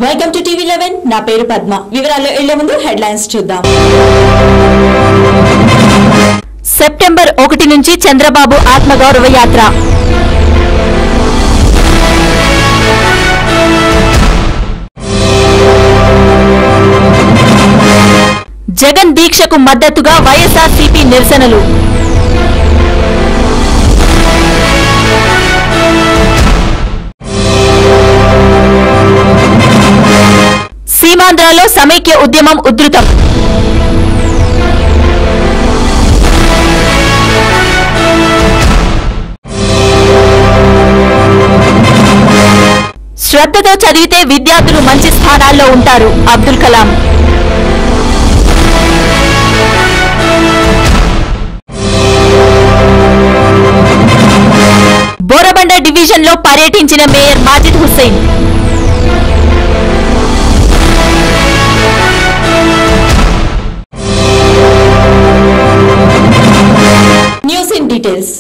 Welcome to TV 11 నా పేరు పద్మ వివరాల్లో వెళ్ళే ముందు హెడ్లైన్స్ చూద్దాం సెప్టెంబర్ 1 నుంచి చంద్రబాబు ఆత్మగౌరవ యాత్ర జగన్ దీక్షకు మద్దతుగా వైఎస్ఆర్సీపీ నిరసనలు సీమాంధ్రలో సమైక్య ఉద్యమం ఉధృతం శ్రద్ధతో చదివితే విద్యార్థులు మంచి స్థానాల్లో ఉంటారు అబ్దుల్ కలాం బోరబండ డివిజన్లో పర్యటించిన mayor Majid Hussain news in details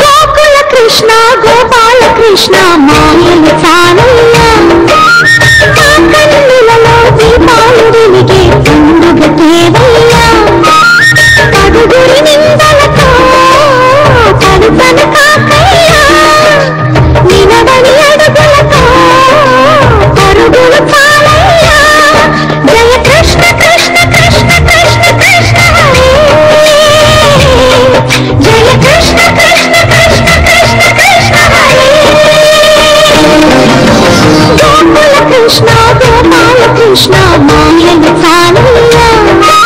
Gokula Krishna Gopala Krishna మాయలు చాలయ్యా కన్నులలో దీపాలు వెలిగే పండుగ తేవయ్యా పడుగురి నిందలతో కడుపన కాకయ్యా నిలవని అడుగులతో పరుగులు చాలయ్యా జయ కృష్ణ కృష్ణ కృష్ణ కృష్ణ కృష్ణ హరే జయ కృష్ణ కృష్ణ కృష్ణ కృష్ణ కృష్ణ హరే గోకుల కృష్ణ గోపాల కృష్ణ మాయలు చాలయ్యా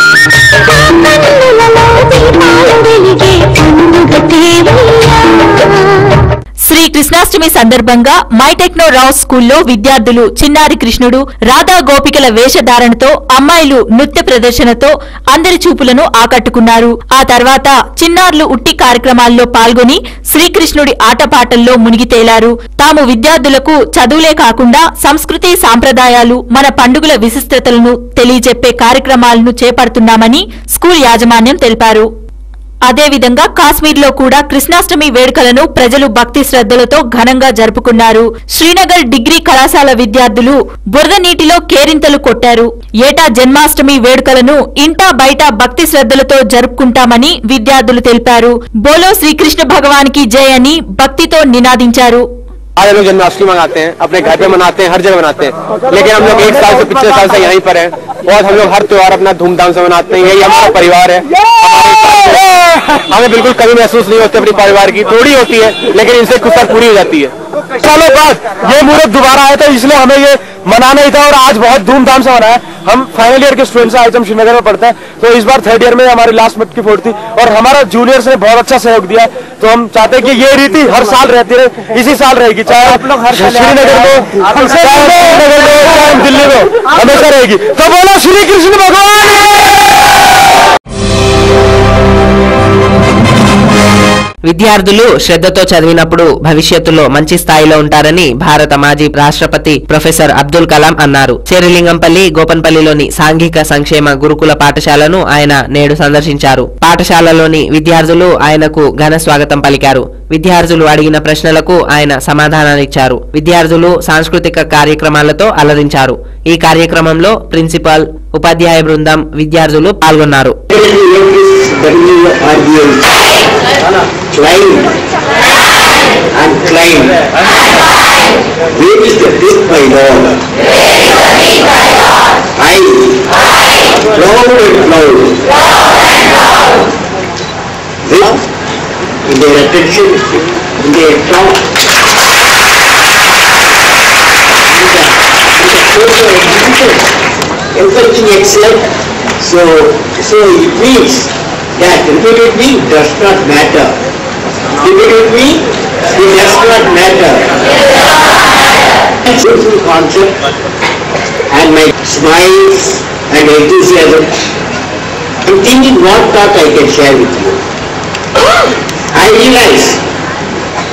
కన్నులలో దీపాలు వెలిగే పండుగ తేవయ్యా శ్రీ కృష్ణాష్టమి సందర్భంగా మైటెక్నో రావు స్కూల్లో విద్యార్థులు చిన్నారి కృష్ణుడు రాధా గోపికల వేషధారణతో అమ్మాయిలు నృత్య ప్రదర్శనతో అందరి చూపులను ఆకట్టుకున్నారు. ఆ తర్వాత చిన్నారులు ఉట్టి కార్యక్రమాల్లో పాల్గొని శ్రీకృష్ణుడి ఆటపాటల్లో మునిగి తేలారు. తాము విద్యార్థులకు చదువులే కాకుండా సంస్కృతి సాంప్రదాయాలు మన పండుగల విశిష్టతలను తెలియజెప్పే కార్యక్రమాలను చేపడుతున్నామని స్కూల్ యాజమాన్యం తెలిపారు. అదేవిధంగా కాశ్మీర్లో కూడా కృష్ణాష్టమి వేడుకలను ప్రజలు భక్తి శ్రద్ధలతో ఘనంగా జరుపుకున్నారు. శ్రీనగర్ డిగ్రీ కళాశాల విద్యార్థులు బురద నీటిలో కేరింతలు కొట్టారు. ఏటా జన్మాష్టమి వేడుకలను ఇంటా బయట భక్తి శ్రద్ధలతో జరుపుకుంటామని విద్యార్థులు తెలిపారు. బోలో శ్రీకృష్ణ భగవానికి జై అని భక్తితో నినాదించారు. आज लोग जन्माष्टमी मनाते हैं, अपने घर पे मनाते हैं, हर जगह मनाते हैं, लेकिन हम लोग 1 साल से पिछले साल से यहीं पर हैं और हम लोग हर त्योहार अपना धूमधाम से मनाते हैं. यही हमारा परिवार है. हमें बिल्कुल कभी महसूस नहीं होती अपनी परिवार की, थोड़ी होती है लेकिन इनसे कुछ साल पूरी हो जाती है. सालों बाद ये मुहूर्त दोबारा आया था, इसलिए हमें ये मनाना ही था और आज बहुत धूमधाम से मनाया. हम फाइनल ईयर के स्टूडेंट्स आज हम श्रीनगर में पढ़ते हैं, तो इस बार 3rd ईयर में हमारी लास्ट मिनट की फोड़ थी और हमारा जूनियर्स ने बहुत अच्छा सहयोग दिया. तो हम चाहते हैं कि ये रीति हर साल रहती रहे, इसी साल रहेगी, चाहे आप लोग हर श्रीनगर में, चाहे दिल्ली में, हमेशा रहेगी. तो बोलो श्री कृष्ण भगवान. విద్యార్థులు శ్రద్ధతో చదివినప్పుడు భవిష్యత్తులో మంచి స్థాయిలో ఉంటారని భారత మాజీ రాష్ట్రపతి ప్రొఫెసర్ అబ్దుల్ కలాం అన్నారు. చేరిలింగంపల్లి గోపన్పల్లిలోని సాంఘిక సంక్షేమ గురుకుల పాఠశాలను ఆయన నేడు సందర్శించారు. పాఠశాలలోని విద్యార్థులు ఆయనకు ఘన స్వాగతం పలికారు. విద్యార్థులు అడిగిన ప్రశ్నలకు ఆయన సమాధానాలిచ్చారు. విద్యార్థులు సాంస్కృతిక కార్యక్రమాలతో అలరించారు. ఈ కార్యక్రమంలో ప్రిన్సిపల్, ఉపాధ్యాయ బృందం, విద్యార్థులు పాల్గొన్నారు. Climb and climb. Where is the big my Lord? I proud and proud. In their attention, in their talk, everything excellent. So it means that repeatedly does not matter. Repeatedly, it does not matter. Beautiful concept and my smiles and enthusiasm. I'm thinking what thought I can share with you. I realize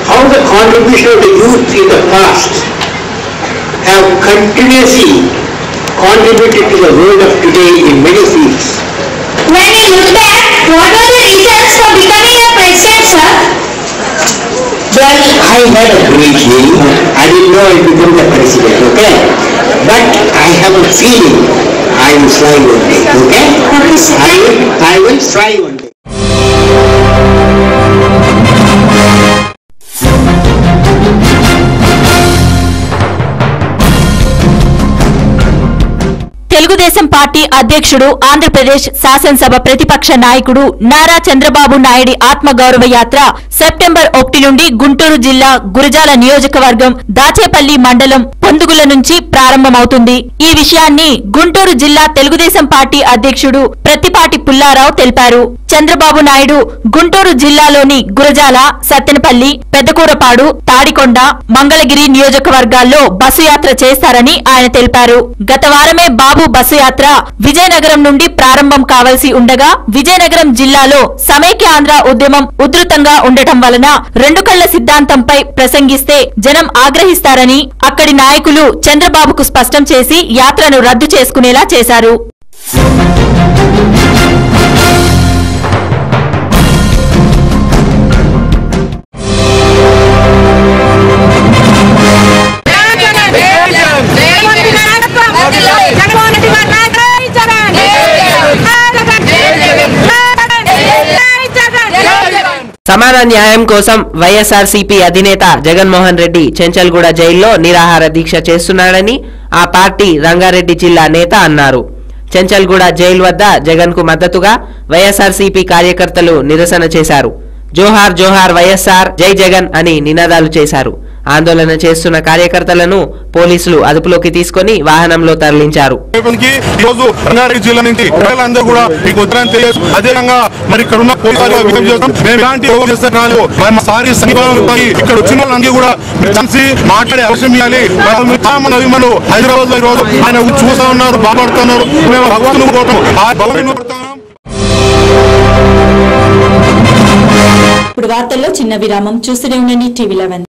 how the contribution of the youth in the past have continuously contributed to the world of today in many fields. When I look back what were the reasons for becoming a president, sir? Well, I had a great dream. I didn't know I would become the president, okay? But I have a feeling I will try one day, okay? Okay, sir. I will try one day. Telugu Desam party అధ్యక్షుడు ఆంధ్రప్రదేశ్ శాసనసభ ప్రతిపక్ష నాయకుడు నారా చంద్రబాబు నాయుడి ఆత్మగౌరవ యాత్ర September 1 నుండి గుంటూరు జిల్లా గురజాల నియోజకవర్గం దాచేపల్లి మండలం పొందుగుల నుంచి ప్రారంభమవుతుంది. ఈ విషయాన్ని గుంటూరు జిల్లా తెలుగుదేశం పార్టీ అధ్యక్షుడు ప్రత్తిపాటి పుల్లారావు తెలిపారు. చంద్రబాబు నాయుడు గుంటూరు జిల్లాలోని గురజాల, సత్తెనపల్లి, పెద్దకూరపాడు, తాడికొండ, మంగళగిరి నియోజకవర్గాల్లో బస్సు యాత్ర చేస్తారని ఆయన తెలిపారు. గత వారమే బాబు బస్సు యాత్ర విజయనగరం నుండి ప్రారంభం కావాల్సి ఉండగా విజయనగరం జిల్లాలో సమైక్య ఆంధ్ర ఉద్యమం ఉధృతంగా ఉండటం వలన రెండు కళ్ల సిద్ధాంతంపై ప్రసంగిస్తే జనం ఆగ్రహిస్తారని అక్కడి నాయకులు చంద్రబాబుకు స్పష్టం చేసి యాత్రను రద్దు చేసుకునేలా చేశారు. సమాన న్యాయం కోసం వైఎస్ఆర్సీపీ అధినేత జగన్మోహన్ రెడ్డి చెంచల్గూడ జైల్లో నిరాహార దీక్ష చేస్తున్నాడని ఆ పార్టీ రంగారెడ్డి జిల్లా నేత అన్నారు. చెంచల్గూడ జైలు వద్ద జగన్ కు మద్దతుగా వైఎస్ఆర్సీపీ కార్యకర్తలు నిరసన చేశారు. జోహార్ జోహార్ వైఎస్ఆర్, జై జగన్ అని నినాదాలు చేశారు. ఆందోళన చేస్తున్న కార్యకర్తలను పోలీసులు అదుపులోకి తీసుకుని వాహనంలో తరలించారు. మాట్లాడే అవసరం ఇవ్వాలి. హైదరాబాద్ లో ఈ రోజు ఆయన చూస్తా ఉన్నారు, బాగుపడుతున్నారు. మేము భగవంతుని కోరుతాం. ఇప్పుడు వార్తల్లో చిన్న విరామం. చూస్తూనే ఉండండి టీవీ11.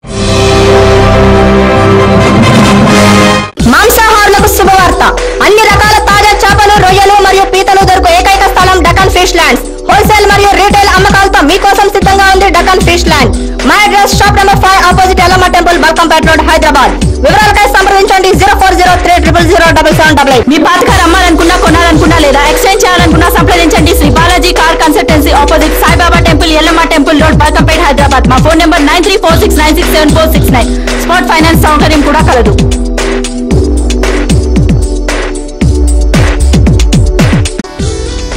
మాంసాహారులకు శుభవార్త. అన్ని రకాల తాజా చేపలు, రొయ్యలు మరియు పీతలు దొరుకు ఏకైక స్థలం డకన్ ఫిష్ ల్యాండ్స్. హోల్సేల్ మరియు రీటైల్ అమ్మకాలతో మీకోసం సిద్ధంగా ఉంది డకన్ ఫిష్ ల్యాండ్. మా address shop number 5 opposite Yellamma temple, Balkampet road, Hyderabad. వివరాలకై సంప్రదించండి 0403000088. మీ పాత కార్ అమ్మాలనుకున్నా, కొనాలనుకున్నా లేదా ఎక్స్చేంజ్ చేయాలనుకున్నా సంప్రదించండి Shri Balaji car consultancy, opposite Saibaba temple, Yellamma temple road, Balkampet, Hyderabad. మా ఫోన్ నెంబర్ 9346967469. స్పాట్ ఫైనాన్స్ సౌకర్యం కూడా కలదు.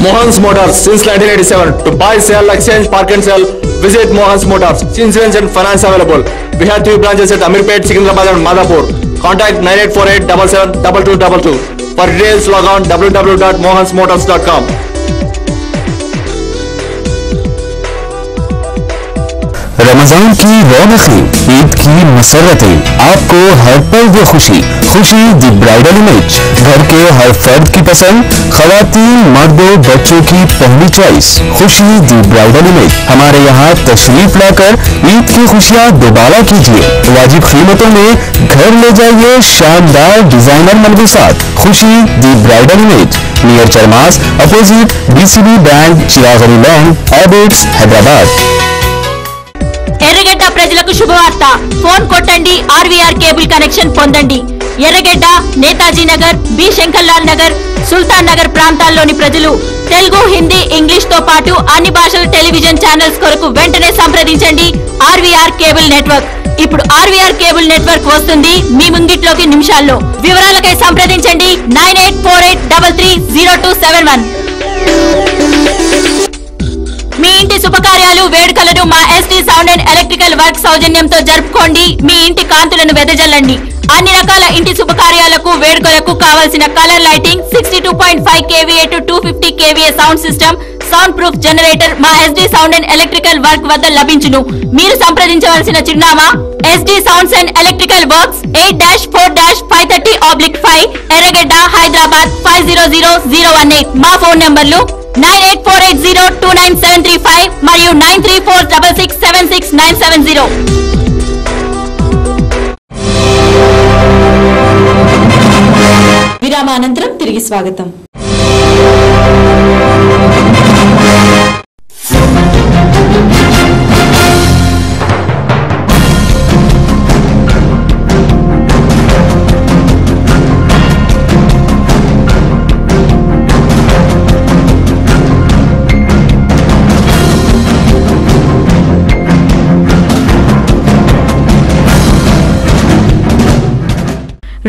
Mohan's Motors since 1987. To buy, sell, exchange, park and sell, visit Mohan's Motors. Insurance and finance available. We have 3 branches at Amirpet, Secunderabad and Madhapur. Contact 9848772222. For details log on www.mohansmotors.com. Ramzan की रौनकें, ईद की मसरतें, आपको हर पल वो खुशी the bridal image. घर के हर फर्द की पसंद, खवातीन, मर्दों, बच्चों की पहली चॉइस। खुशी दी ब्राइडल इमेज। हमारे यहाँ तशरीफ लाकर ईद की खुशियाँ दोबारा कीजिए। वाजिब कीमतों में घर ले जाइए शानदार डिजाइनर मलबूसात। Khushi the bridal image, near चरमास, opposite BCB bank, चिरागरी लॉन्ग, ऑर्बिट्स, हैदराबाद। ఎర్రగడ్డ ప్రజలకు శుభవార్త. ఫోన్ కొట్టండి, ఆర్వీఆర్ కేబుల్ కనెక్షన్ పొందండి. ఎర్రగడ్డ, నేతాజీ నగర్, బి శంకర్లాల్ నగర్, సుల్తాన్ నగర్ ప్రాంతాల్లోని ప్రజలు తెలుగు, హిందీ, ఇంగ్లీష్ తో పాటు అన్ని భాషల టెలివిజన్ ఛానల్స్ కొరకు వెంటనే సంప్రదించండి ఆర్వీఆర్ కేబుల్ నెట్వర్క్. ఇప్పుడు ఆర్వీఆర్ కేబుల్ నెట్వర్క్ వస్తుంది మీ ముంగిట్లోకి నిమిషాల్లో. వివరాలకై సంప్రదించండి 9848330271. మీ ఇంటి శుభకార్యాలు, వేడుకలను మా ST sound and electrical work సౌజన్యంతో జరుపుకోండి. మీ ఇంటి కాంతులను వెదజల్లండి. అన్ని రకాల ఇంటి శుభకార్యాలకు, వేడుకలకు కావాల్సిన colour lighting, 62.5 kVA to 250 kVA sound system, sound proof generator మా ST sound and electrical work వద్ద లభించును. మీరు సంప్రదించవలసిన చిరునామా ST sounds and electrical works 8-4-530/5 Erragadda, Hyderabad 500018. మా ఫోన్ నంబర్లు 9848029735 మరియు 9346676970. విరామానంతరం తిరిగి స్వాగతం.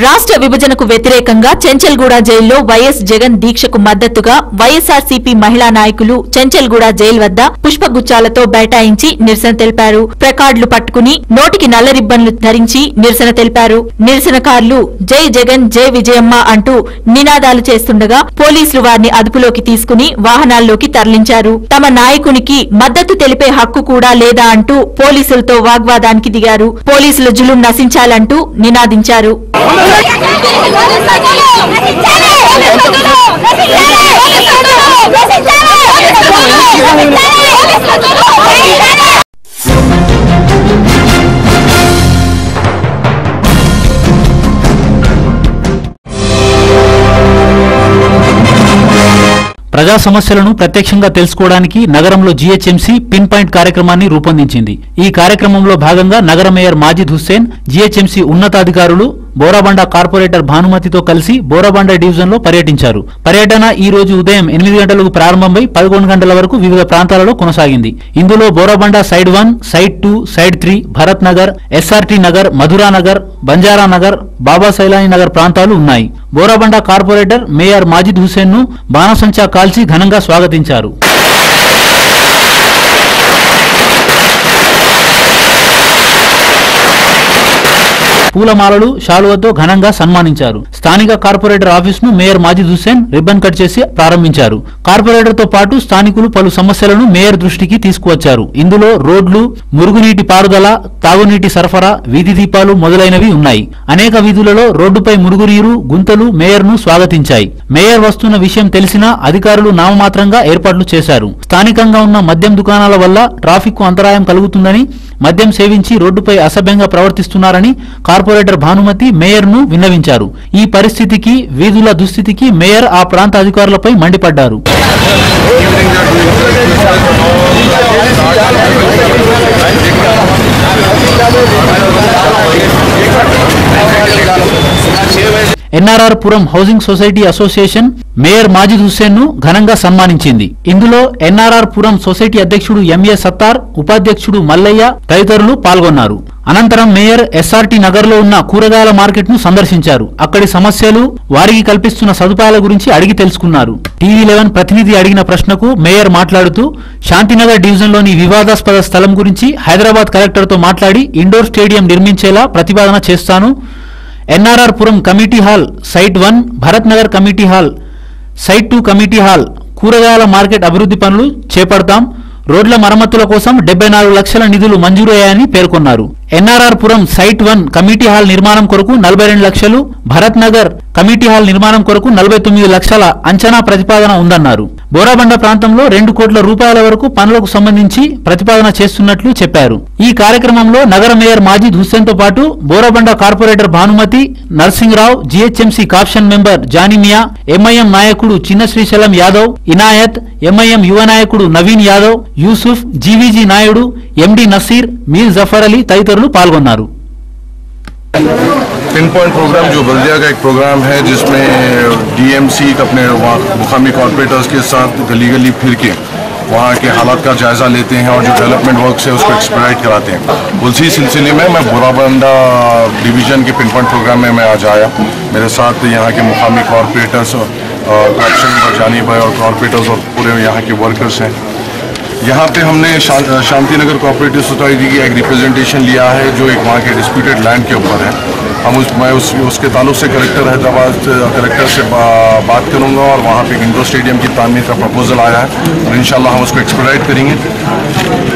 రాష్ట్ర విభజనకు వ్యతిరేకంగా చెంచల్గూడ జైల్లో వైఎస్ జగన్ దీక్షకు మద్దతుగా వైఎస్ఆర్సీపీ మహిళా నాయకులు చెంచల్గూడ జైలు వద్ద పుష్పగుచ్చాలతో బైఠాయించి నిరసన తెలిపారు. ప్లకార్డులు పట్టుకుని నోటికి నల్ల రిబ్బన్లు ధరించి నిరసన తెలిపారు. నిరసనకారులు జై జగన్ జై విజయమ్మ అంటూ నినాదాలు చేస్తుండగా పోలీసులు వారిని అదుపులోకి తీసుకుని వాహనాల్లోకి తరలించారు. తమ నాయకునికి మద్దతు తెలిపే హక్కు కూడా లేదా అంటూ పోలీసులతో వాగ్వాదానికి దిగారు. పోలీసుల జులుం నశించాలంటూ నినాదించారు. ప్రజా సమస్యలను ప్రత్యక్షంగా తెలుసుకోవడానికి నగరంలో జీహెచ్ఎంసీ పిన్ పాయింట్ కార్యక్రమాన్ని రూపొందించింది. ఈ కార్యక్రమంలో భాగంగా నగర మేయర్ మాజిద్ హుస్సేన్, జీహెచ్ఎంసీ ఉన్నతాధికారులు బోరాబండ కార్పొరేటర్ భానుమతితో కలిసి బోరాబండ డివిజన్ లో పర్యటించారు. పర్యటన ఈ రోజు ఉదయం 8 గంటలకు ప్రారంభమై 11 గంటల వరకు వివిధ ప్రాంతాలలో కొనసాగింది. ఇందులో Borabanda side 1, side 2, side 3, Bharat Nagar, SRT Nagar, Madhura Nagar, Banjara Nagar, Baba Sailani Nagar ప్రాంతాలు ఉన్నాయి. బోరాబండ కార్పొరేటర్ మేయర్ మాజిద్ హుస్సేన్ ను బాణసంచా కాల్చి ఘనంగా స్వాగతించారు. పూలమాలలు, శాలువతో ఘనంగా సన్మానించారు. స్థానిక కార్పొరేటర్ ఆఫీస్ ను mayor Majid Hussain ribbon cut చేసి ప్రారంభించారు. కార్పొరేటర్ తో పాటు స్థానికులు పలు సమస్యలను మేయర్ దృష్టికి తీసుకువచ్చారు. ఇందులో రోడ్లు, మురుగునీటి పారుదల, తాగునీటి సరఫరా, వీధి దీపాలు మొదలైనవి ఉన్నాయి. అనేక వీధులలో రోడ్డుపై మురుగునీరు, గుంతలు మేయర్ ను స్వాగతించాయి. మేయర్ వస్తున్న విషయం తెలిసినా అధికారులు నామమాత్రంగా ఏర్పాట్లు చేశారు. స్థానికంగా ఉన్న మద్యం దుకాణాల వల్ల ట్రాఫిక్ కు అంతరాయం కలుగుతుందని, మద్యం సేవించి రోడ్డుపై అసభ్యంగా ప్రవర్తిస్తున్నారని కార్పొరేటర్ భానుమతి మేయర్ ను విన్నవించారు. ఈ పరిస్థితికి, వీధుల దుస్థితికి మేయర్ ఆ ప్రాంత అధికారులపై మండిపడ్డారు. NRR Puram housing society association mayor Majid Hussain ను ఘనంగా సన్మానించింది. ఇందులో ఎన్ఆర్ఆర్ పురం సొసైటీ అధ్యక్షుడు ఎంఏ సత్తార్, ఉపాధ్యక్షుడు మల్లయ్య తదితరులు పాల్గొన్నారు. అనంతరం మేయర్ ఎస్ఆర్టీ నగర్ లో ఉన్న కూరగాయల మార్కెట్ ను సందర్శించారు. అక్కడి సమస్యలు, వారికి కల్పిస్తున్న సదుపాయాల గురించి అడిగి తెలుసుకున్నారు. టీవీ11 ప్రతినిధి అడిగిన ప్రశ్నకు మేయర్ మాట్లాడుతూ శాంతినగర్ డివిజన్ లోని వివాదాస్పద స్థలం గురించి హైదరాబాద్ కలెక్టర్ తో మాట్లాడి ఇండోర్ స్టేడియం నిర్మించేలా ప్రతిపాదన చేస్తాను. NRR Puram committee hall site 1, Bharat Nagar committee hall site 2 committee hall కూరగాయల మార్కెట్ అభివృద్ధి పనులు చేపడతాం. రోడ్ల మరమ్మతుల కోసం 74 లక్షల నిధులు మంజూరయ్యాయని పేర్కొన్నారు. ఎన్ఆర్ఆర్ పురం సైట్ 1 కమిటీ హాల్ నిర్మాణం కొరకు 42 లక్షలు, భరత్ నగర్ కమిటీ హాల్ నిర్మాణం కొరకు 49 లక్షల అంచనా ప్రతిపాదన ఉందన్నారు. బోరాబండ ప్రాంతంలో 2 కోట్ల రూపాయల వరకు పనులకు సంబంధించి ప్రతిపాదన చేస్తున్నట్లు చెప్పారు. ఈ కార్యక్రమంలో నగర మేయర్ మాజిద్ హుస్సేన్ తో పాటు Borabanda corporator Bhanumathi, Narsing Rao, GHMC caption member Janimiya, MIM నాయకుడు చిన్న శ్రీశైలం యాదవ్, ఇనాయత్, ఎంఐఎం యువ నాయకుడు నవీన్ యాదవ్, యూసుఫ్, జీవీజీ నాయుడు, ఎండి నసీర్, మీర్ జఫర్ అలీ తదితరులు పాల్గొన్నారు. पिन पॉइंट प्रोग्राम जो बल्दिया का एक प्रोग्राम है जिसमें डीएमसी अपने मुकामी कॉर्पोरेटर्स के साथ गली गली फिर के वहाँ के हालात का जायज़ा लेते हैं और जो डेवलपमेंट वर्क है उसको एक्सपेडाइट कराते हैं। उसी सिलसिले में मैं बोराबंडा डिवीज़न के पिन पॉइंट प्रोग्राम में मैं आज आया। मेरे साथ यहाँ के मुकामी कॉर्पोरेटर्स, कॉर्पोरेशन जानी भाई और कॉर्पोरेटर्स और पूरे यहाँ के वर्कर्स हैं। यहाँ पे हमने शांति नगर कोऑपरेटिव सोसाइटी की एक रिप्रेजेंटेशन लिया है जो एक वहाँ के डिस्प्यूटेड लैंड के ऊपर है। हम उसके ताल्लुक से हैदराबाद कलेक्टर से बात करूँगा और वहाँ पे इंडोर स्टेडियम की तामीर का प्रपोजल आया है और इंशाल्लाह हम उसको एक्सपेडाइट करेंगे।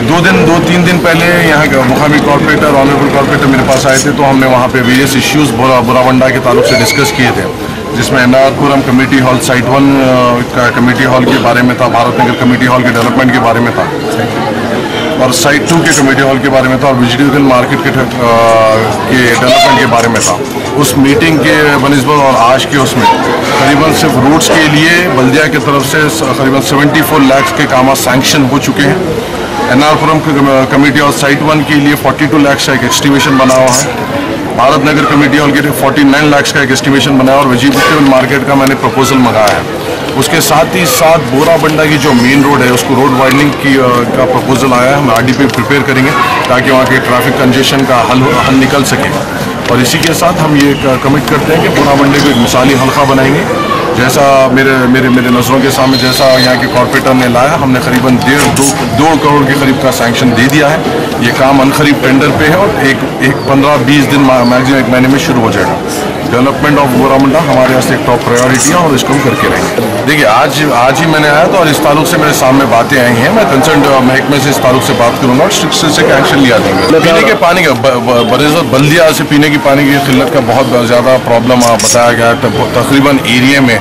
2-3 दिन पहले यहाँ के मुकामी कॉर्पोरेटर, ऑनरेबल कॉर्पोरेटर मेरे पास आए थे तो हमने वहाँ पे वेरियस इश्यूज़ बोराबंडा के ताल्लुक से डिस्कस किए थे, जिसमें एनआर पुरम कमेटी हॉल साइट 1 का कमेटी हॉल के बारे में था, भारत नगर कमेटी हॉल के डेवलपमेंट के बारे में था और साइट 2 के कमेटी हॉल के बारे में था और वेजिटेबल मार्केट के डेवलपमेंट के बारे में था। उस मीटिंग के बनिस्बत और आज के उसमें करीबन सिर्फ रोड्स के लिए बल्दिया की तरफ से करीबन 74 लाख के काम सैंक्शन हो चुके हैं। एनआर पुरम कमेटी हॉल साइट 1 के लिए 42 लाख का एक एस्टिमेशन बना हुआ है। भारत नगर कमेटी हॉल के लिए 49 लाख का एक एस्टिमेशन बनाया और वेजिटेबल मार्केट का मैंने प्रपोजल मंगाया है। उसके साथ ही साथ बोराबंडा की जो मेन रोड है उसको रोड वाइडनिंग का प्रपोजल आया है। हम आरडीपी प्रिपेयर करेंगे ताकि वहाँ के ट्रैफिक कंजेशन का हल निकल सके। और इसी के साथ हम ये कमिट करते हैं कि पूना मंडी को एक मिसाली हल्का बनाएंगे। जैसा मेरे नज़रों के सामने जैसा यहाँ के कॉर्पोरेटर ने लाया, हमने करीबन 1.5-2 करोड़ के करीब का सैंक्शन दे दिया है। ये काम अनखरीब टेंडर पे है और एक 15-20 दिन मैक्सिमम 1 महीने में शुरू हो जाएगा। डेवलपमेंट ऑफ गोरामुंडा हमारे यहाँ से एक टॉप प्रायोरिटी है और इसको हम करके रहेंगे। देखिए आज ही मैंने आया तो और इस ताल्लुक से मेरे सामने बातें आई हैं। मैं कंसर्न महकमे से इस ताल्लुक से बात करूंगा और स्ट्रिक्ट से एक्शन लिया जाएगा। पीने के पानी का बल्दिया से पीने की पानी की किल्लत का बहुत ज़्यादा प्रॉब्लम बताया गया है। तकरीबन एरिया में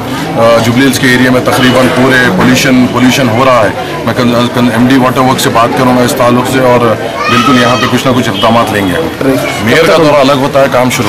जुबलीहिल्स के एरिया में तकरीबन पूरे पोल्यूशन हो रहा है। मैं MD वाटर वर्क से बात करूंगा इस ताल्लुक से और बिल्कुल यहाँ पे कुछ ना कुछ इक़दाम लेंगे। मेयर का दौरा अलग होता है, काम शुरू।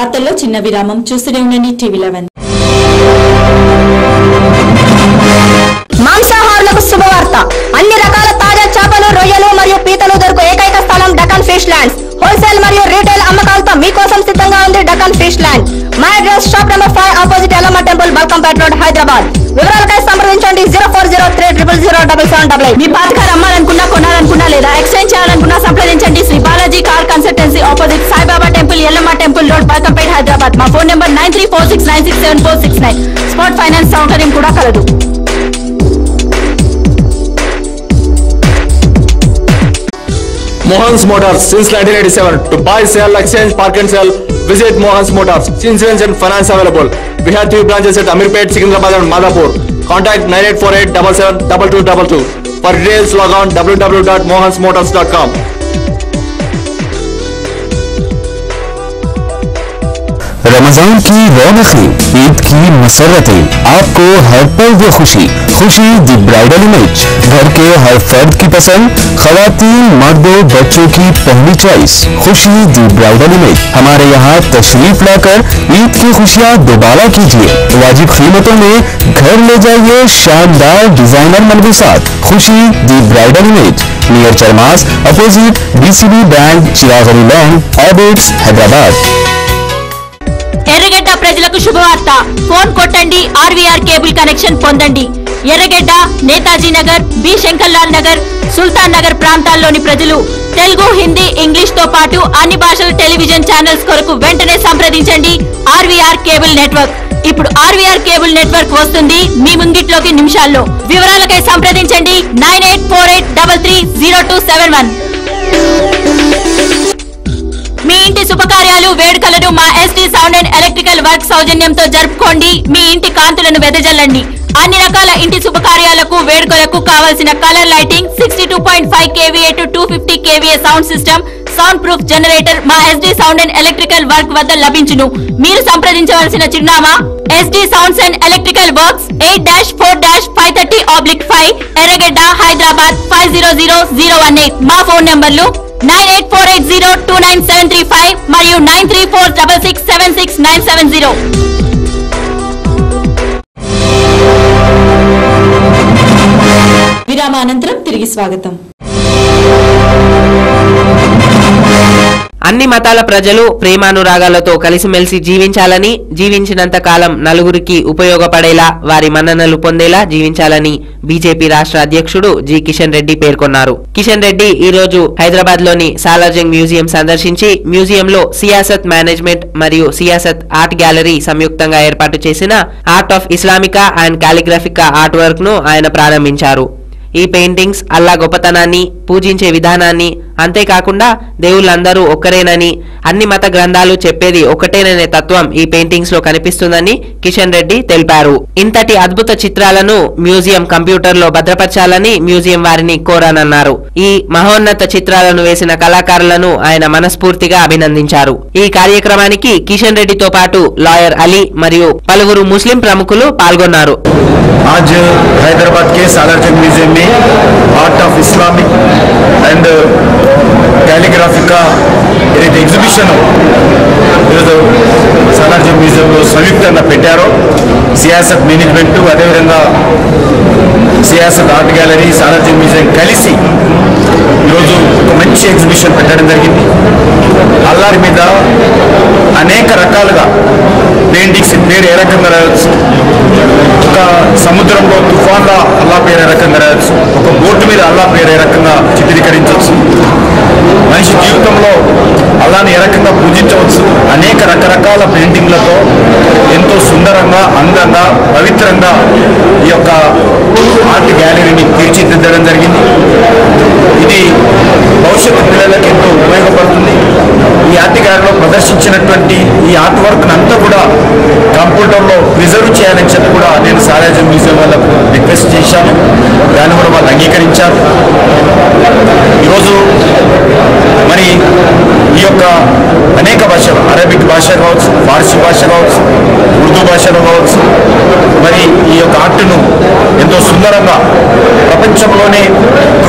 వార్తల్లో చిన్న విరామం. చూస్తూనే ఉండండి TV11. మాంసాహారులకు శుభవార్త. అన్ని రకాల తాజా చేపలు, రొయ్యలు మరియు పీతలు దొరుకు ఏకైక స్థలం డకన్ ఫిష్ ల్యాండ్స్. హోల్సేల్ మరియు రీటైల్ అమ్మకాలతో మీకోసం సిద్ధంగా ఉంది Deccan fish land. My address shop number 5 opposite Yellamma temple, Balkampet road, Hyderabad. వివరాలకై సంప్రదించండి 0403000088. మీ పాత కార్ అమ్మాలనుకున్నా, కొనాలనుకున్నా లేదా ఎక్స్చేంజ్ చేయాలనుకున్నా సంప్రదించండి Shri Balaji car consultancy, opposite Saibaba temple, Yellamma temple road, Balkampet, Hyderabad. మా ఫోన్ నెంబర్ 9346967469. స్పాట్ ఫైనాన్స్ సౌకర్యం కూడా కలదు. Mohan's Motors since 1987. To buy, sell, exchange, park and sell, visit Mohan's Motors. Insurance and finance available. We have 3 branches at Amirpet, Secunderabad and Madhapur. Contact 9848772222. For details, log on www.mohansmotors.com. Ramzan की रौनकें, ईद की मसरतें, आपको हर पल वो खुशी the bridal image, घर के हर फर्द की पसंद, खवातीन, मर्दों, बच्चों की पहली चॉइस, खुशी दी ब्राइडल इमेज। हमारे यहाँ तशरीफ लाकर ईद की खुशियाँ दोबारा कीजिए। वाजिब कीमतों में घर ले जाइए शानदार डिजाइनर मलबूसात। Khushi the bridal image, near चरमास, opposite BCB bank, Chirag Ali lane, Abids, Hyderabad. Erragadda ప్రజలకు శుభవార్త. ఫోన్ కొట్టండి, ఆర్వీఆర్ కేబుల్ కనెక్షన్ పొందండి. ఎర్రగడ్డ, నేతాజీ నగర్, బి శంకర్లాల్ నగర్, సుల్తాన్ నగర్ ప్రాంతాల్లోని ప్రజలు తెలుగు, హిందీ, ఇంగ్లీష్ తో పాటు అన్ని భాషల టెలివిజన్ ఛానల్స్ కొరకు వెంటనే సంప్రదించండి ఆర్వీఆర్ కేబుల్ నెట్వర్క్. ఇప్పుడు ఆర్వీఆర్ కేబుల్ నెట్వర్క్ వస్తుంది మీ ముంగిట్లోకి నిమిషాల్లో. వివరాలకై సంప్రదించండి 9848330271. మీ ఇంటి శుభకార్యాలు, వేడుకలను మా ST sound and electrical work సౌజన్యంతో జరుపుకోండి. మీ ఇంటి కాంతులను వెదజల్లండి. అన్ని రకాల ఇంటి శుభకార్యాలకు, వేడుకలకు కావాల్సిన colour lighting, 62.5 kVA to 250 kVA sound system, sound proof generator మా ST sound and electrical work వద్ద లభించును. మీరు సంప్రదించవలసిన చిరునామా ST sounds and electrical works 8-4-530/5 Erragadda, Hyderabad 500018. మా ఫోన్ నంబర్లు 9848029735 మరియు 9346676970. విరామానంతరం తిరిగి స్వాగతం. అన్ని మతాల ప్రజలు ప్రేమానురాగాలతో కలిసిమెలిసి జీవించాలని, జీవించినంత కాలం నలుగురికి ఉపయోగపడేలా, వారి మన్ననలు పొందేలా జీవించాలని బీజేపీ రాష్ట్ర అధ్యక్షుడు జి కిషన్ రెడ్డి పేర్కొన్నారు. కిషన్ రెడ్డి ఈ రోజు హైదరాబాద్ లోని సాలార్జంగ్ మ్యూజియం సందర్శించి మ్యూజియంలో సియాసత్ మేనేజ్మెంట్ మరియు సియాసత్ ఆర్ట్ గ్యాలరీ సంయుక్తంగా ఏర్పాటు చేసిన art of islamica and calligraphica art work ను ఆయన ప్రారంభించారు. ఈ పెయింటింగ్స్ అల్లా గొప్పతనాన్ని, పూజించే విధానాన్ని, అంతేకాకుండా దేవుళ్ళందరూ ఒక్కరేనని, అన్ని మత గ్రంథాలు చెప్పేది ఒకటేననే తత్వం ఈ పెయింటింగ్స్ లో కనిపిస్తుందని కిషన్ రెడ్డి తెలిపారు. ఇంతటి అద్భుత చిత్రాలను మ్యూజియం కంప్యూటర్ లో భద్రపరచాలని మ్యూజియం వారిని కోరానన్నారు. ఈ మహోన్నత చిత్రాలను వేసిన కళాకారులను ఆయన మనస్ఫూర్తిగా అభినందించారు. ఈ కార్యక్రమానికి కిషన్ రెడ్డితో పాటు లాయర్ అలీ మరియు పలువురు ముస్లిం ప్రముఖులు పాల్గొన్నారు. आज हैदराबाद के सालारजंग म्यूजियम में art of Islamic and calligraphy का एग्जिबिशन सालारजंग म्यूजियम संयुक्తంగా పెట్టారు. సియాసత్ మేనేజ్మెంట్ అదేవిధంగా Siasat art gallery Salarjung museum కలిసి ఈరోజు ఒక మంచి ఎగ్జిబిషన్ పెట్టడం జరిగింది. అల్లాహ్ మీద అనేక రకాలుగా పెయింటింగ్స్ పేరు ఏ రకంగా రాయొచ్చు, ఒక సముద్రంలో తుఫాన్లో అల్లా పేరు ఏ రకంగా రాయొచ్చు, ఒక బోటు మీద అల్లా పేరు ఏ రకంగా చిత్రీకరించవచ్చు, మనిషి జీవితంలో అల్లాని ఏ రకంగా పూజించవచ్చు, అనేక రకరకాల పెయింటింగ్లతో ఎంతో సుందరంగా, అందంగా, పవిత్రంగా ఈ యొక్క ఆర్ట్ గ్యాలరీని తీర్చిదిద్దడం జరిగింది. ఇది భవిష్యత్తు పిల్లలకు ఎంతో ఉపయోగపడుతుంది. ఈ ఆర్ట్ గ్యాలరీలో ప్రదర్శించినటువంటి ఈ ఆర్ట్ వర్క్ అంతా కూడా కంప్యూటర్లో ప్రిజర్వ్ చేయాలని చెప్పి కూడా నేను సాలార్జంగ్ మ్యూజియం వాళ్ళకు రిక్వెస్ట్ చేశాను. దాన్ని కూడా వాళ్ళు అంగీకరించారు. ఈరోజు మరి ఈ యొక్క అనేక భాషలు, అరబిక్ భాష కావచ్చు, ఫార్సీ భాష కావచ్చు, ఉర్దూ భాషలో కావచ్చు, మరి ఈ యొక్క ఆర్ట్ను ఎంతో సుందరంగా ప్రపంచంలోనే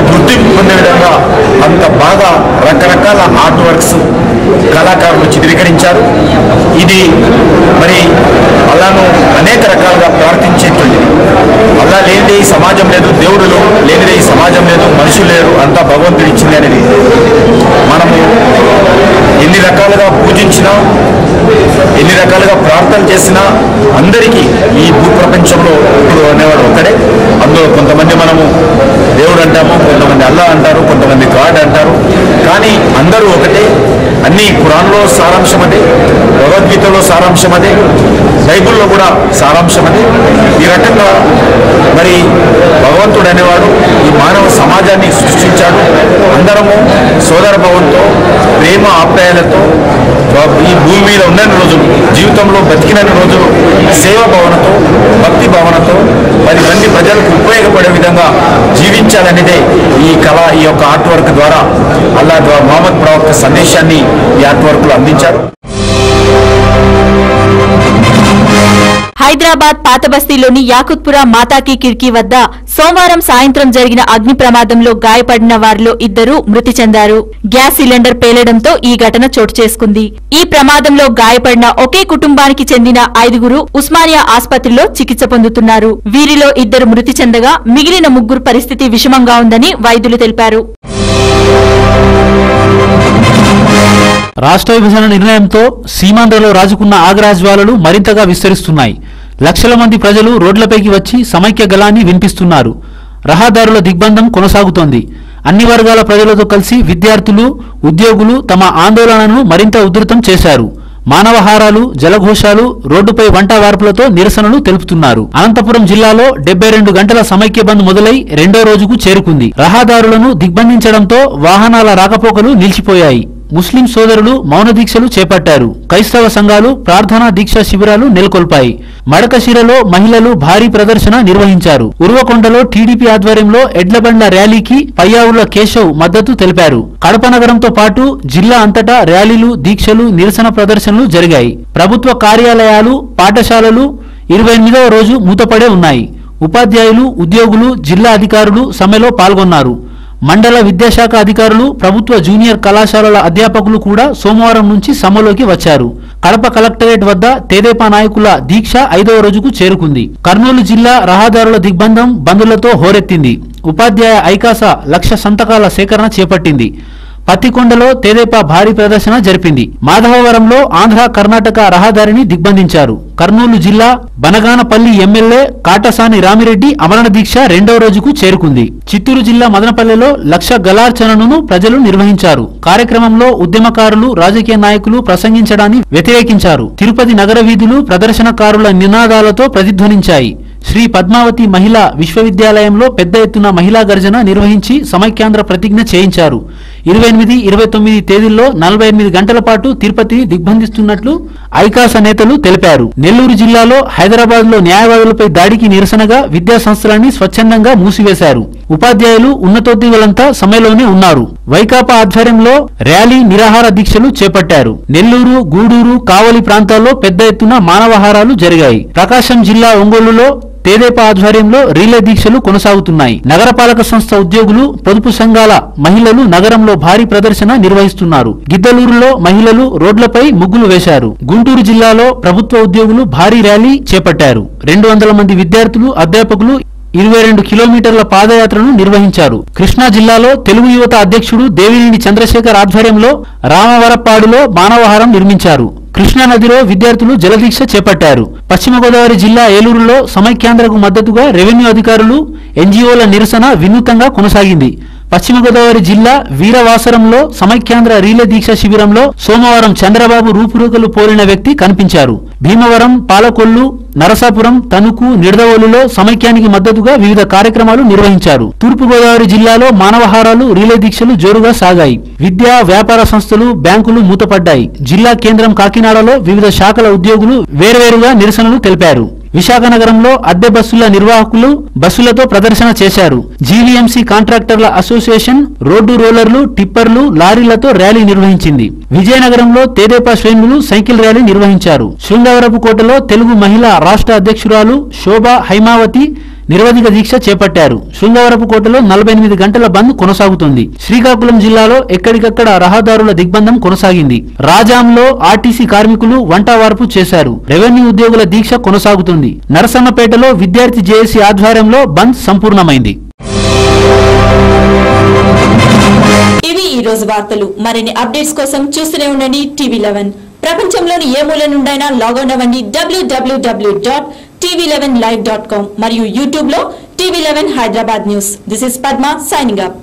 గుర్తింపు పొందే విధంగా అంత బాగా రకరకాల ఆర్ట్ వర్క్స్ కళాకారులు చిత్రీకరించారు. ఇది మరి అల్లాను అనేక రకాలుగా ప్రార్థించేటువంటిది. అల్లా లేనిదే ఈ సమాజం లేదు, దేవుడు లేనిదే ఈ సమాజం లేదు, మనుషులు లేరు, అంతా భగవంతుడు ఇచ్చింది అనేది మనము ఎన్ని రకాలుగా పూజించినా, ఎన్ని రకాలుగా ప్రార్థన చేసినా అందరికీ ఈ భూప్రపంచంలో ఇప్పుడు అనేవాడు ఒక్కడే. అందులో కొంతమంది మనము దేవుడు అంటాము, కొంతమంది అల్లా అంటారు, కొంతమంది గాడ్ అంటారు. కానీ అందరూ ఒకటే. అన్ని ఖురాన్లో సారాంశం అదే, భగవద్గీతలో సారాంశం అదే, బైబిల్లో కూడా సారాంశం అదే. ఈ రకంగా మరి భగవంతుడు అనేవాడు ఈ మానవ సమాజాన్ని సృష్టించాడు. అందరము సోదర భావంతో, ప్రేమ ఆప్యాయలతో ఈ భూమి మీద ఉన్న రోజులు, జీవితంలో బతికిన రోజులు సేవా భావనతో, భక్తి భావనతో 10 మంది ప్రజలకు ఉపయోగపడే విధంగా జీవించాలనేదే ఈ కళ, ఈ యొక్క ఆర్ట్ వర్క్ ద్వారా అల్లా ద్వారా మహమ్మద్ ప్రవక్త సందేశాన్ని ఈ ఆర్ట్ వర్క్ లో అందించారు. హైదరాబాద్ పాతబస్తీలోని యాకుత్పుర మాతాకి కిర్కీ వద్ద సోమవారం సాయంత్రం జరిగిన అగ్ని ప్రమాదంలో గాయపడిన వారిలో 2 మృతి చెందారు. గ్యాస్ సిలిండర్ పేలడంతో ఈ ఘటన చోటు చేసుకుంది. ఈ ప్రమాదంలో గాయపడిన ఒకే కుటుంబానికి చెందిన 5 ఉస్మానియా ఆసుపత్రిలో చికిత్స పొందుతున్నారు. వీరిలో 2 మృతి చెందగా మిగిలిన 3 పరిస్థితి విషమంగా ఉందని వైద్యులు తెలిపారు. రాష్ట్ర విభజన నిర్ణయంతో సీమాంధ్రలో రాజుకున్న ఆగ్రహజ్వాలలు మరింతగా విస్తరిస్తున్నాయి. లక్షల మంది ప్రజలు రోడ్లపైకి వచ్చి సమైక్య గళాన్ని వినిపిస్తున్నారు. రహదారుల దిగ్బంధం కొనసాగుతోంది. అన్ని వర్గాల ప్రజలతో కలిసి విద్యార్థులు, ఉద్యోగులు తమ ఆందోళనను మరింత ఉధృతం చేశారు. మానవహారాలు, జలఘోషాలు, రోడ్డుపై వంట వార్పులతో నిరసనలు తెలుపుతున్నారు. అనంతపురం జిల్లాలో 72 గంటల సమైక్య బంద్ మొదలై 2వ రోజుకు చేరుకుంది. రహదారులను దిగ్బంధించడంతో వాహనాల రాకపోకలు నిలిచిపోయాయి. ముస్లిం సోదరులు మౌన దీక్షలు చేపట్టారు. క్రైస్తవ సంఘాలు ప్రార్థనా దీక్షా శిబిరాలు నెలకొల్పాయి. మడకశిరలో మహిళలు భారీ ప్రదర్శన నిర్వహించారు. ఉర్వకొండలో టీడీపీ ఆధ్వర్యంలో ఎడ్లబండ్ల ర్యాలీకి పయ్యావుల కేశవ్ మద్దతు తెలిపారు. కడప నగరంతో పాటు జిల్లా అంతటా ర్యాలీలు, దీక్షలు, నిరసన ప్రదర్శనలు జరిగాయి. ప్రభుత్వ కార్యాలయాలు, పాఠశాలలు 28వ రోజు మూతపడే ఉన్నాయి. ఉపాధ్యాయులు, ఉద్యోగులు, జిల్లా అధికారులు సమ్మెలో పాల్గొన్నారు. మండల విద్యాశాఖ అధికారులు, ప్రభుత్వ జూనియర్ కళాశాలల అధ్యాపకులు కూడా సోమవారం నుంచి సమ్మెలోకి వచ్చారు. కడప కలెక్టరేట్ వద్ద తెదేపా నాయకుల దీక్ష 5వ రోజుకు చేరుకుంది. కర్నూలు జిల్లా రహదారుల దిగ్బంధం బంధులతో హోరెత్తింది. ఉపాధ్యాయ ఐకాస 1,00,000 సంతకాల సేకరణ చేపట్టింది. పత్తికొండలో తెదేపా భారీ ప్రదర్శన జరిపింది. మాధవవరంలో ఆంధ్ర కర్ణాటక రహదారిని దిగ్బంధించారు. కర్నూలు జిల్లా బనగానపల్లి ఎమ్మెల్యే కాటసాని రామిరెడ్డి అమరణ దీక్ష 2వ రోజుకు చేరుకుంది. చిత్తూరు జిల్లా మదనపల్లెలో 1,00,000 గలార్చనను ప్రజలు నిర్వహించారు. కార్యక్రమంలో ఉద్యమకారులు, రాజకీయ నాయకులు ప్రసంగించడాన్ని వ్యతిరేకించారు. తిరుపతి నగర వీధులు ప్రదర్శనకారుల నినాదాలతో ప్రతిధ్వనించాయి. శ్రీ పద్మావతి మహిళా విశ్వవిద్యాలయంలో పెద్ద ఎత్తున మహిళా గర్జన నిర్వహించి సమైక్యాంధ్ర ప్రతిజ్ఞ చేయించారు. 28, 29 తేదీల్లో 48 గంటల పాటు తిరుపతిని దిగ్బంధిస్తున్నట్లు ఐకాస నేతలు తెలిపారు. నెల్లూరు జిల్లాలో హైదరాబాద్ లో న్యాయవాదులపై దాడికి నిరసనగా విద్యా సంస్థలన్నీ స్వచ్ఛందంగా మూసివేశారు. ఉపాధ్యాయులు, ఉన్నతోద్యోగులంతా సమ్మెలోనే ఉన్నారు. వైకాపా ఆధ్వర్యంలో ర్యాలీ, నిరాహార దీక్షలు చేపట్టారు. నెల్లూరు, గూడూరు, కావలి ప్రాంతాల్లో పెద్ద ఎత్తున మానవహారాలు జరిగాయి. ప్రకాశం జిల్లా ఒంగోలులో తెదేపా ఆధ్వర్యంలో రీలే దీక్షలు కొనసాగుతున్నాయి. నగరపాలక సంస్థ ఉద్యోగులు, పొదుపు సంఘాల మహిళలు నగరంలో భారీ ప్రదర్శన నిర్వహిస్తున్నారు. గిద్దలూరులో మహిళలు రోడ్లపై ముగ్గులు వేశారు. గుంటూరు జిల్లాలో ప్రభుత్వ ఉద్యోగులు భారీ ర్యాలీ చేపట్టారు. 200 మంది విద్యార్థులు, అధ్యాపకులు 22 కిలోమీటర్ల పాదయాత్రను నిర్వహించారు. కృష్ణా జిల్లాలో తెలుగు యువత అధ్యక్షుడు దేవినేని చంద్రశేఖర్ ఆధ్వర్యంలో రామవరపాడులో మానవహారం నిర్మించారు. కృష్ణా నదిలో విద్యార్థులు జలదీక్ష చేపట్టారు. పశ్చిమ గోదావరి జిల్లా ఏలూరులో సమైక్యాంధ్రకు మద్దతుగా రెవెన్యూ అధికారులు, ఎన్జీఓల నిరసన వినూత్నంగా కొనసాగింది. పశ్చిమ గోదావరి జిల్లా వీరవాసరంలో సమైక్యాంధ్ర రీలే దీక్ష శిబిరంలో సోమవారం చంద్రబాబు రూపురేఖలు పోలిన వ్యక్తి కనిపించారు. భీమవరం, పాలకొల్లు, నరసాపురం, తణుకు, నిడదవోలులో సమైక్యానికి మద్దతుగా వివిధ కార్యక్రమాలు నిర్వహించారు. తూర్పు గోదావరి జిల్లాలో మానవహారాలు, రీలే దీక్షలు జోరుగా సాగాయి. విద్యా, వ్యాపార సంస్థలు, బ్యాంకులు మూతపడ్డాయి. జిల్లా కేంద్రం కాకినాడలో వివిధ శాఖల ఉద్యోగులు వేర్వేరుగా నిరసనలు తెలిపారు. విశాఖ నగరంలో అద్దె బస్సుల నిర్వాహకులు బస్సులతో ప్రదర్శన చేశారు. జీవీఎంసీ కాంట్రాక్టర్ల అసోసియేషన్ రోడ్డు రోలర్లు, టిప్పర్లు, లారీలతో ర్యాలీ నిర్వహించింది. విజయనగరంలో తెదేపా శ్రేణులు సైకిల్ ర్యాలీ నిర్వహించారు. శృంగవరపుకోటలో తెలుగు మహిళా రాష్ట్ర అధ్యక్షురాలు శోభా హైమావతి నిరవధిక దీక్ష చేపట్టారు. శృంగవరపుకోటలో 48 గంటల బంద్ కొనసాగుతుంది. శ్రీకాకుళం జిల్లాలో ఎక్కడికక్కడ రహదారుల దిగ్బంధం కొనసాగింది. రాజాంలో ఆర్టీసీ కార్మికులు వంట వార్పు చేశారు. రెవెన్యూ ఉద్యోగుల దీక్ష కొనసాగుతుంది. నరసన్నపేటలో విద్యార్థి జేఏసీ ఆధ్వర్యంలో బంద్ సంపూర్ణమైంది. ఇవి ఈ రోజు వార్తలు. మరిన్ని అప్డేట్స్ కోసం చూస్తూనే ఉండండి TV11. ప్రపంచంలోని ఏ మూల నుండైనా లాగౌట్ అవ్వండి www.tv11live.com మరియు యూట్యూబ్ లో TV11 Hyderabad news. This is Padma signing up.